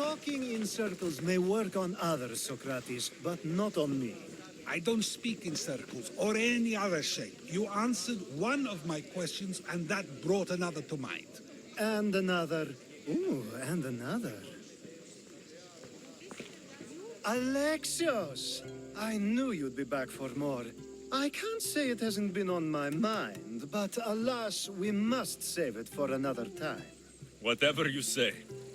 Talking in circles may work on others, Sokrates, but not on me. I don't speak in circles or any other shape. You answered one of my questions, and that brought another to mind. And another. Ooh, and another. Alexios! I knew you'd be back for more. I can't say it hasn't been on my mind, but alas, we must save it for another time. Whatever you say.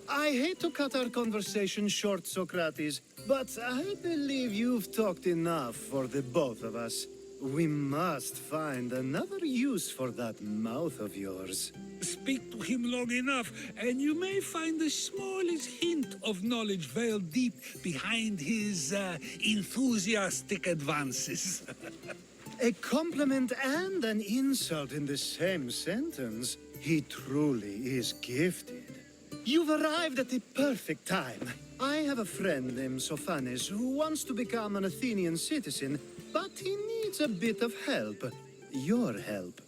I hate to cut our conversation short, Sokrates, but I believe you've talked enough for the both of us. We must find another use for that mouth of yours. Speak to him long enough, and you may find the smallest hint of knowledge veiled deep behind his enthusiastic advances. A compliment and an insult in the same sentence. He truly is gifted. You've arrived at the perfect time. I have a friend named Sokrates who wants to become an Athenian citizen, but he needs a bit of help. Your help.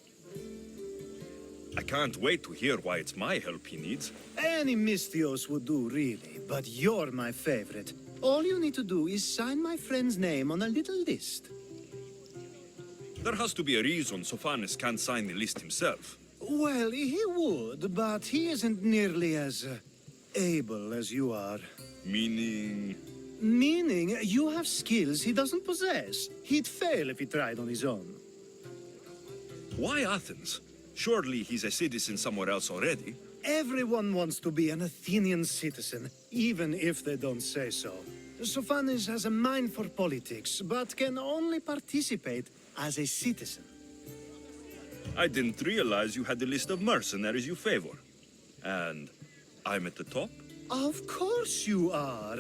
I can't wait to hear why it's my help he needs. Any Mystios would do, really, but you're my favorite. All you need to do is sign my friend's name on a little list. There has to be a reason Sokrates can't sign the list himself. Well, he would, but he isn't nearly as able as you are. Meaning... Meaning, you have skills he doesn't possess. He'd fail if he tried on his own. Why Athens? Surely he's a citizen somewhere else already. Everyone wants to be an Athenian citizen, even if they don't say so. Sokrates has a mind for politics, but can only participate as a citizen. I didn't realize you had the list of mercenaries you favor. And I'm at the top? Of course you are.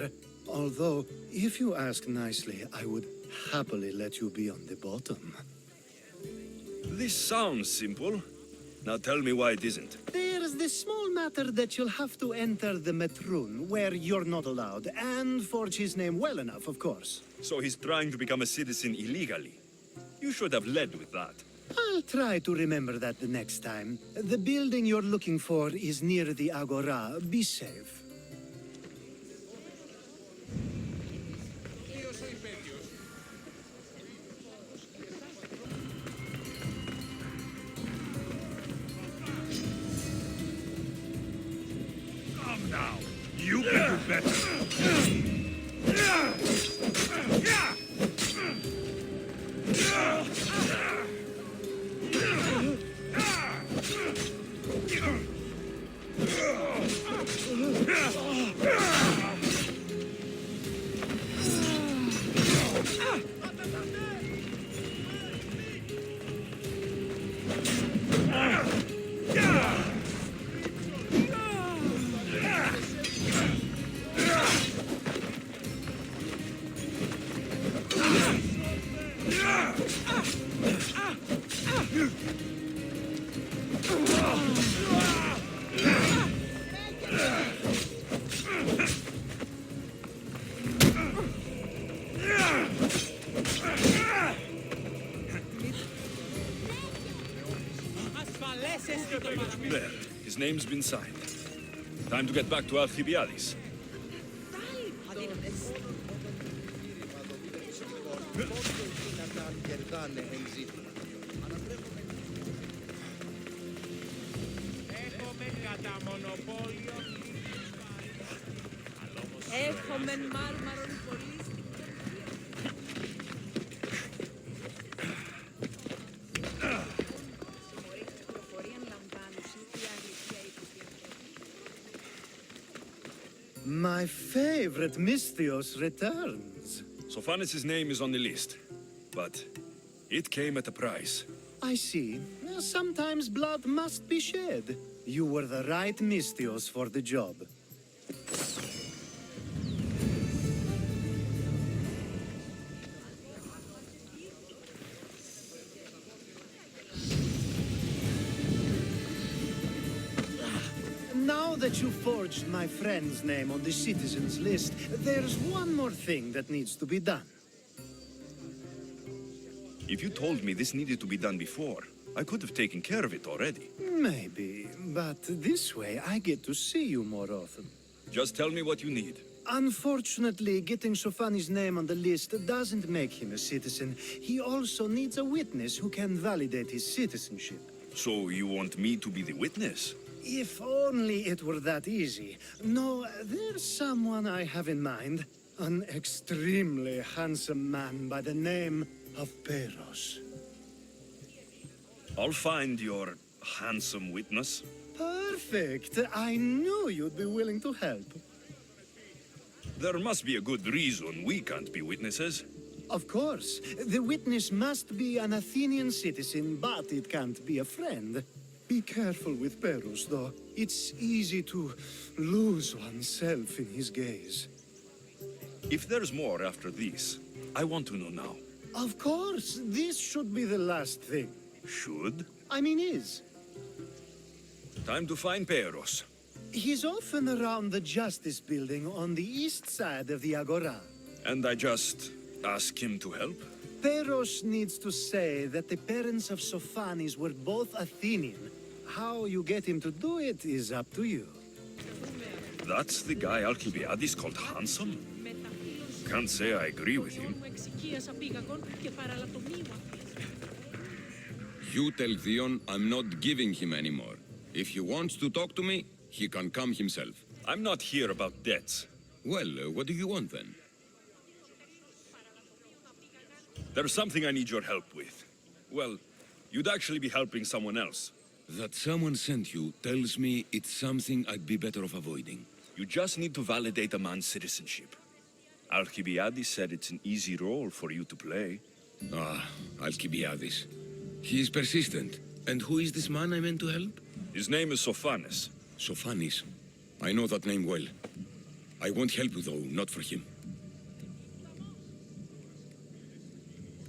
Although, if you ask nicely, I would happily let you be on the bottom. This sounds simple. Now tell me why it isn't. There's the small matter that you'll have to enter the Metroon, where you're not allowed, and forge his name well enough, of course. So he's trying to become a citizen illegally. You should have led with that. I'll try to remember that the next time. The building you're looking for is near the Agora. Be safe. Come now. You can do better. There, his name's been signed. Time to get back to Alcibiades. My favorite Mystios returns. Sokrates' name is on the list, but it came at a price. I see. Sometimes blood must be shed. You were the right Mystios for the job. Now that you forged my friend's name on the citizens list, there's one more thing that needs to be done. If you told me this needed to be done before, I could have taken care of it already. Maybe, but this way I get to see you more often. Just tell me what you need. Unfortunately, getting Sofani's name on the list doesn't make him a citizen. He also needs a witness who can validate his citizenship. So you want me to be the witness? If only it were that easy. No, there's someone I have in mind. An extremely handsome man by the name of Peros. I'll find your handsome witness. Perfect. I knew you'd be willing to help. There must be a good reason we can't be witnesses. Of course. The witness must be an Athenian citizen, but it can't be a friend. Be careful with Peros, though. It's easy to lose oneself in his gaze. If there's more after this, I want to know now. Of course. This should be the last thing. Should? I mean, is. Time to find Peros. He's often around the Justice Building on the east side of the Agora. And I just ask him to help? Peros needs to say that the parents of Sophanis were both Athenian. How you get him to do it is up to you. That's the guy Alcibiades called handsome? Can't say I agree with him. You tell Theon I'm not giving him anymore. If he wants to talk to me, he can come himself. I'm not here about debts. Well, what do you want then? There's something I need your help with. Well, you'd actually be helping someone else. That someone sent you tells me it's something I'd be better off avoiding. You just need to validate a man's citizenship. Alcibiades said it's an easy role for you to play. Ah, Alcibiades. He is persistent. And who is this man I meant to help? His name is Sophanes. Sophanis. I know that name well. I won't help you, though, not for him.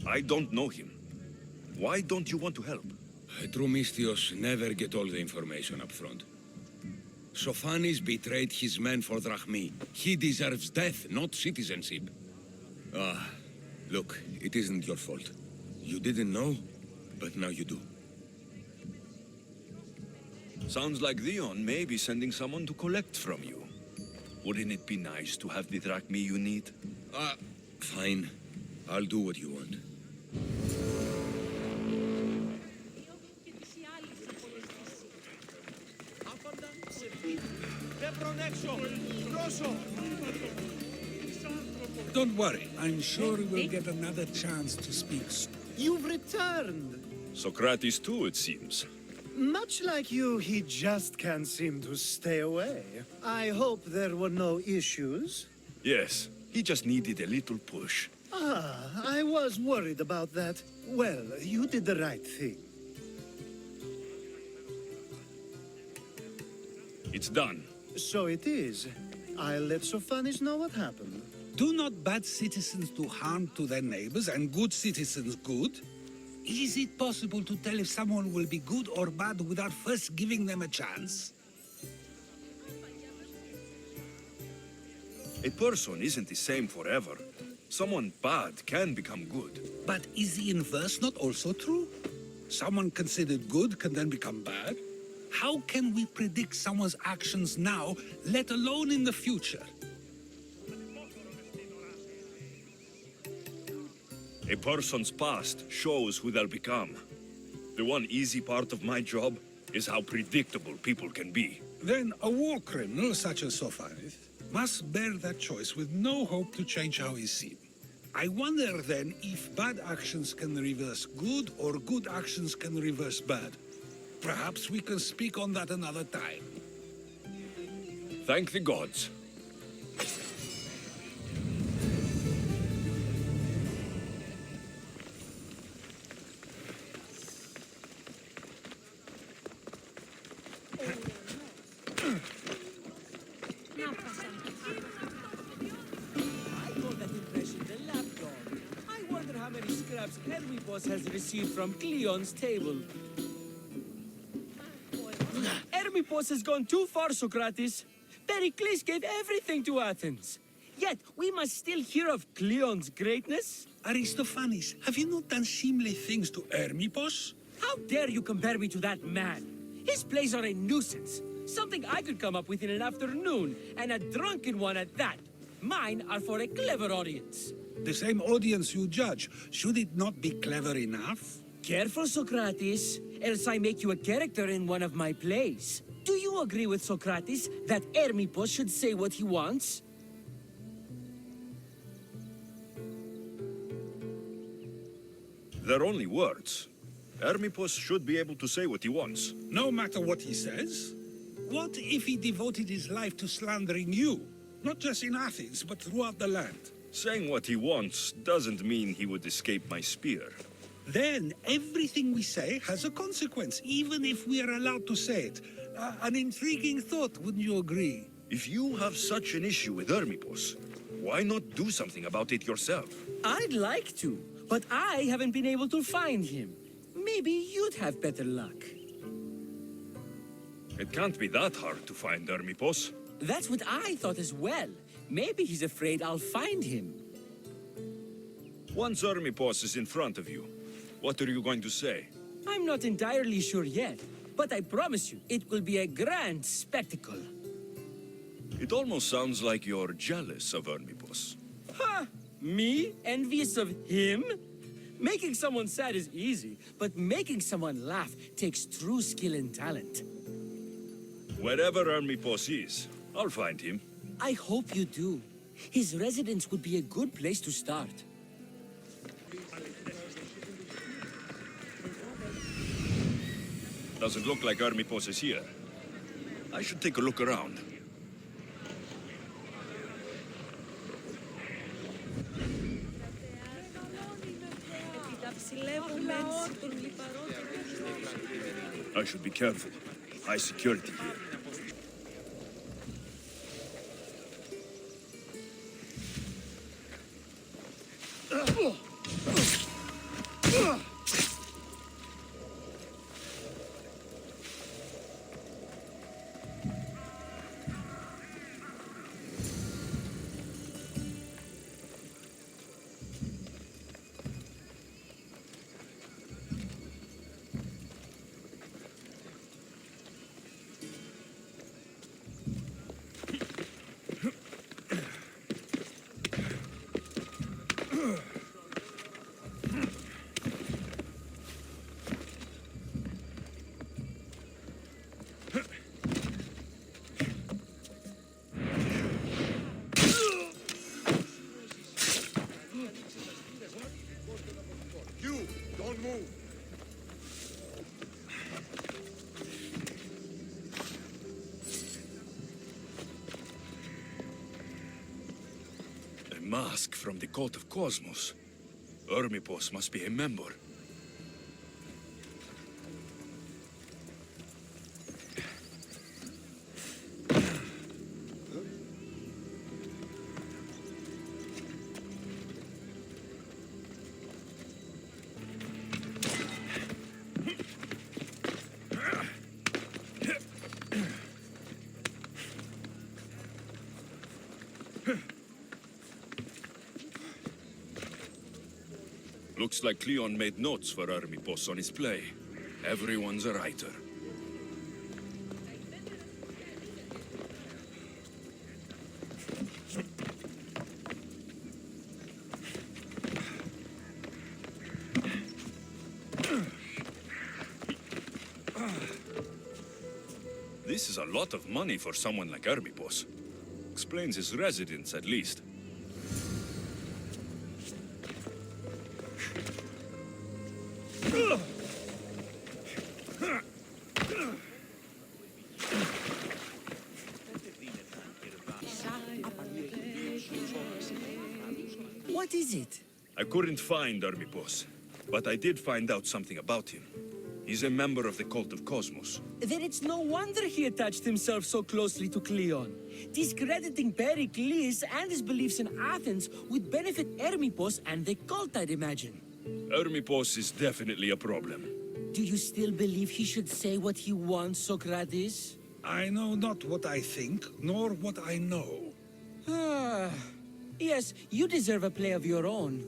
I don't know him. Why don't you want to help? True mystios never get all the information up front. Sophanis betrayed his men for drachmi. He deserves death, not citizenship. Ah, look, it isn't your fault. You didn't know, but now you do. Sounds like Theon may be sending someone to collect from you. Wouldn't it be nice to have the drachmi you need? Fine. I'll do what you want. Don't worry. I'm sure we'll get another chance to speak soon. You've returned. Sokrates too, it seems. Much like you, he just can't seem to stay away. I hope there were no issues. Yes, he just needed a little push. I was worried about that. Well, you did the right thing. It's done. So it is. I'll let Sophanis know what happened. Do not bad citizens do harm to their neighbors and good citizens good? Is it possible to tell if someone will be good or bad without first giving them a chance? A person isn't the same forever. Someone bad can become good. But is the inverse not also true? Someone considered good can then become bad? How can we predict someone's actions now, let alone in the future? A person's past shows who they'll become. The one easy part of my job is how predictable people can be. Then a war criminal such as Sophanis must bear that choice with no hope to change how he's seen. I wonder then if bad actions can reverse good or good actions can reverse bad. Perhaps we can speak on that another time. Thank the gods. Hermipos has received from Cleon's table. Hermipos has gone too far, Sokrates. Pericles gave everything to Athens. Yet, we must still hear of Cleon's greatness. Aristophanes, have you not done seemly things to Hermipos? How dare you compare me to that man? His plays are a nuisance. Something I could come up with in an afternoon, and a drunken one at that. Mine are for a clever audience. The same audience you judge. Should it not be clever enough? Careful, Sokrates, else I make you a character in one of my plays. Do you agree with Sokrates that Hermippos should say what he wants? They're only words. Hermippos should be able to say what he wants. No matter what he says? What if he devoted his life to slandering you? Not just in Athens, but throughout the land. Saying what he wants doesn't mean he would escape my spear. Then everything we say has a consequence, even if we are allowed to say it. An intriguing thought, wouldn't you agree? If you have such an issue with Hermippos, why not do something about it yourself? I'd like to, but I haven't been able to find him. Maybe you'd have better luck. It can't be that hard to find Hermippos. That's what I thought as well. Maybe he's afraid I'll find him. Once Hermippos is in front of you, what are you going to say? I'm not entirely sure yet, but I promise you, it will be a grand spectacle. It almost sounds like you're jealous of Hermippos. Ha! Me? Envious of him? Making someone sad is easy, but making someone laugh takes true skill and talent. Wherever Hermippos is, I'll find him. I hope you do. His residence would be a good place to start. Doesn't look like Hermippos is here. I should take a look around. I should be careful. High security here. A mask from the cult of Cosmos. Hermippos must be a member. Looks like Cleon made notes for Hermippos on his play. Everyone's a writer. This is a lot of money for someone like Hermippos. Explains his residence, at least. What is it? I couldn't find Hermippos, but I did find out something about him. He's a member of the cult of Cosmos. Then it's no wonder he attached himself so closely to Cleon. Discrediting Pericles and his beliefs in Athens would benefit Hermippos and the cult, I'd imagine. Hermippos is definitely a problem. Do you still believe he should say what he wants, Sokrates? I know not what I think, nor what I know. Ah, yes, you deserve a play of your own.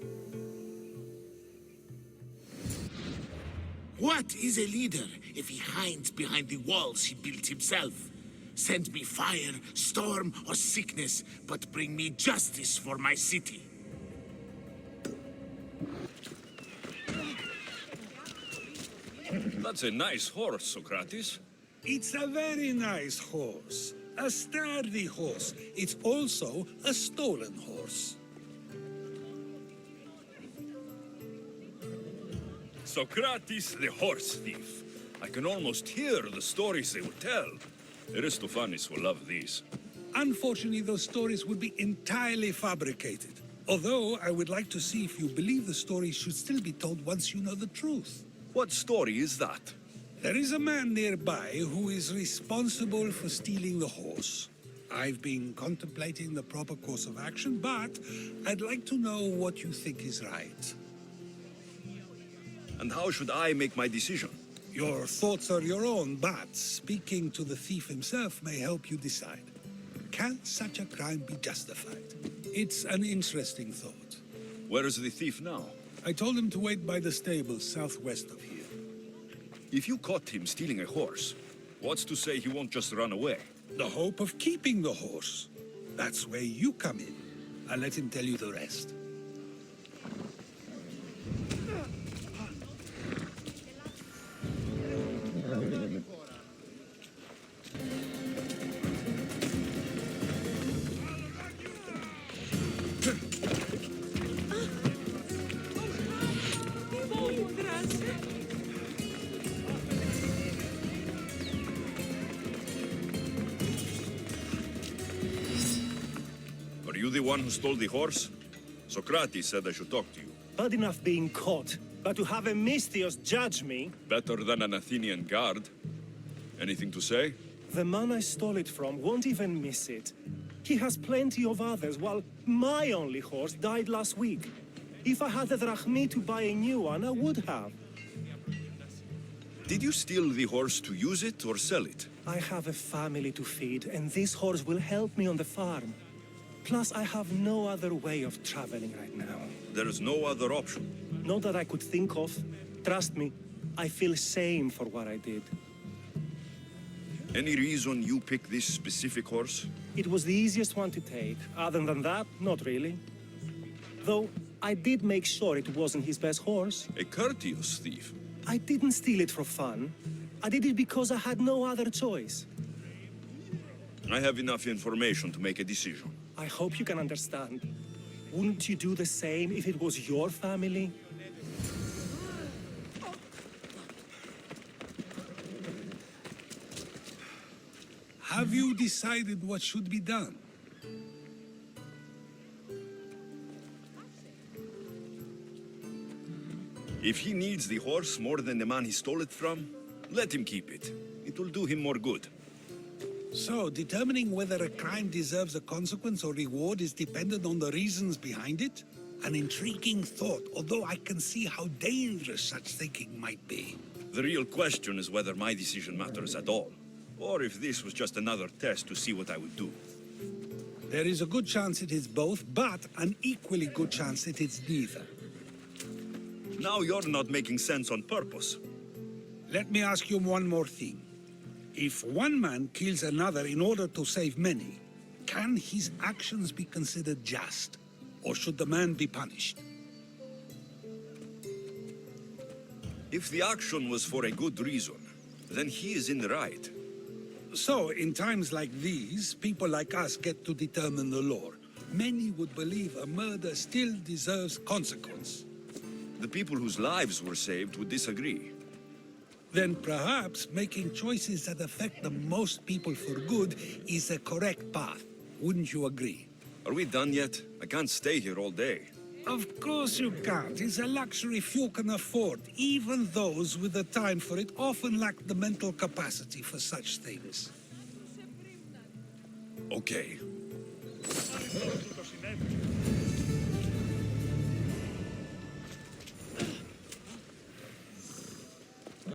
What is a leader if he hides behind the walls he built himself? Send me fire, storm, or sickness, but bring me justice for my city. That's a nice horse, Sokrates. It's a very nice horse. A sturdy horse. It's also a stolen horse. Sokrates the horse thief. I can almost hear the stories they will tell. Aristophanes will love these. Unfortunately, those stories would be entirely fabricated. Although, I would like to see if you believe the story should still be told once you know the truth. What story is that? There is a man nearby who is responsible for stealing the horse. I've been contemplating the proper course of action, but I'd like to know what you think is right. And how should I make my decision? Your thoughts are your own, but speaking to the thief himself may help you decide. Can such a crime be justified? It's an interesting thought. Where is the thief now? I told him to wait by the stables southwest of here. If you caught him stealing a horse, what's to say he won't just run away? The hope of keeping the horse. That's where you come in. I'll let him tell you the rest. Are you the one who stole the horse? Sokrates said I should talk to you. Bad enough being caught, but to have a Misthios judge me? Better than an Athenian guard. Anything to say? The man I stole it from won't even miss it. He has plenty of others, while my only horse died last week. If I had the drachmi to buy a new one, I would have. Did you steal the horse to use it or sell it? I have a family to feed, and this horse will help me on the farm. Plus, I have no other way of traveling right now. There is no other option. Not that I could think of. Trust me, I feel shame for what I did. Any reason you picked this specific horse? It was the easiest one to take. Other than that, not really. Though, I did make sure it wasn't his best horse. A courteous thief. I didn't steal it for fun. I did it because I had no other choice. I have enough information to make a decision. I hope you can understand. Wouldn't you do the same if it was your family? Have you decided what should be done? If he needs the horse more than the man he stole it from, let him keep it. It will do him more good. So, determining whether a crime deserves a consequence or reward is dependent on the reasons behind it? An intriguing thought, although I can see how dangerous such thinking might be. The real question is whether my decision matters at all, or if this was just another test to see what I would do. There is a good chance it is both, but an equally good chance it is neither. Now you're not making sense on purpose. Let me ask you one more thing. If one man kills another in order to save many, can his actions be considered just? Or should the man be punished? If the action was for a good reason, then he is in the right. So, in times like these, people like us get to determine the law. Many would believe a murder still deserves consequence. The people whose lives were saved would disagree. Then perhaps making choices that affect the most people for good is a correct path. Wouldn't you agree? Are we done yet? I can't stay here all day. Of course you can't. It's a luxury few can afford. Even those with the time for it often lack the mental capacity for such things. Okay.